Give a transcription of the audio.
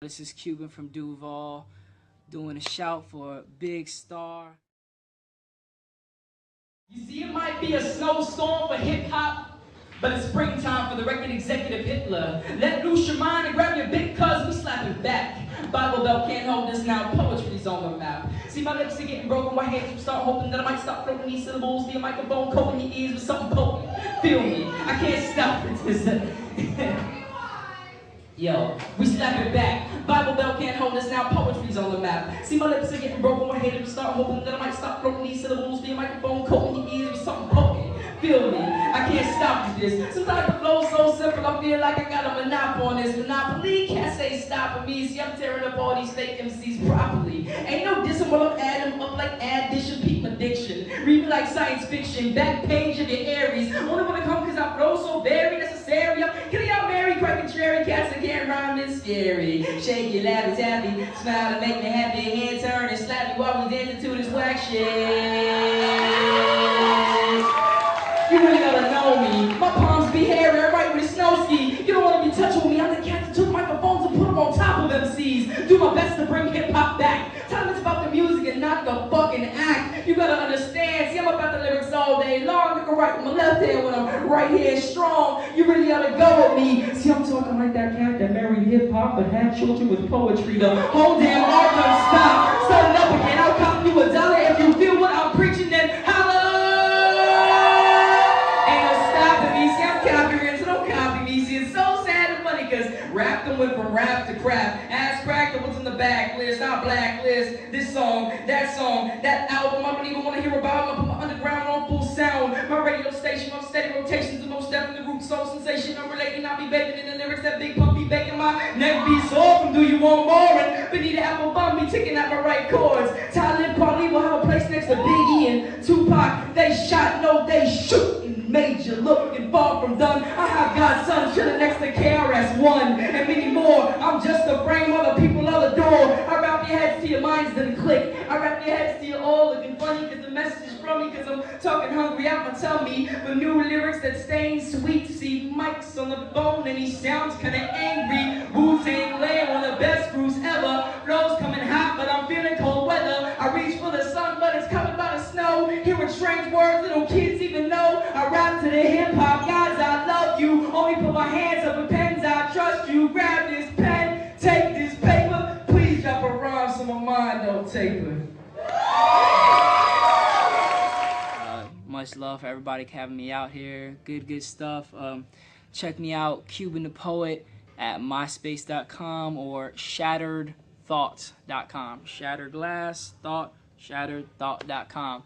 This is Cuban from Duval doing a shout for Big Star. You see, it might be a snowstorm for hip-hop, but it's springtime for the record executive Hitler. Let loose your mind and grab your big cuz we slap it back. Bible Belt can't hold this now, poetry's on the map. See, my lips are getting broken, my hands start hoping that I might stop floating these syllables via microphone, coating your ears with something potent. Feel me, I can't stop this. Yo, we slap it back. Bible Belt can't hold us now, poetry's on the map. See, my lips are getting broken, my head start hoping that I might stop floating these syllables via microphone, coating your ears with something potent. Feel me, I can't stop this. Sometimes the flow's so simple, I feel like I got a monopoly on this. Monopoly can't say stopping me. See, I'm tearing up all these fake MCs properly. Ain't no dissing while I'm adding them up like addition, peak addiction. Read me like science fiction, back page of your Aries. Only wanna come cause I flow so very necessary. Can y'all marry cracking cherry cats that can't rhyme and scary? Shake your laugh, happy, smile and make me happy. Hand turn and slap you while we dancing to this whack shit. You really gotta know me. My palms be hairy, I write with a snow ski. You don't wanna be touching with me. I'm the cat that took microphones and put them on top of MCs. Do my best to bring hip hop back. Tell them it's about the music and not the fucking act. You gotta understand. See, I'm about the lyrics all day long. I can write with my left hand when I'm right here strong. You really gotta go with me. See, I'm talking like that cat that married hip hop but had children with poetry. The whole damn art don't stop. Start it up again. I'll cop you $1 if you feel what I'm preaching. Then holla. Rap them went from rap to crap. Ass cracked what's in the backlist. I blacklist this song, that album. I don't even want to hear about it. I put my underground on full sound. My radio station on steady rotations. The most definitely root soul sensation. I'm relating. I be baking in the lyrics. That big pump be baking. My neck be sore from Do You Want More? And beneath the apple bum be ticking at my right chords. Talib Kweli will have a place next to Biggie and Tupac. They shot, no, they shoot. Major looking far from done. I have God's son chilling next to KRS-One and many more. I'm just a frame, other people are the door. I wrap your heads to your minds, then click. I wrap your heads to your all looking funny, cause the message is from me, cause I'm talking hungry out my tummy. For new lyrics that stain sweet. See Mike's on the phone and he sounds kinda angry. Wu-Tang laying one of the best grooves ever. Flows coming hot, but I'm feeling cold weather. I reach for the sun, but it's covered by the snow. Hearing strange words little kids even know. I rap to the hip-hop guys, I love you. Only put my hands up with pens, I trust you. Grab this pen, take this paper. Please drop a rhyme so my mind don't taper. Much love for everybody having me out here. Good stuff. Check me out, Cuban the Poet, at myspace.com or shatteredthoughts.com. Shattered glass, thought, shatteredthought.com.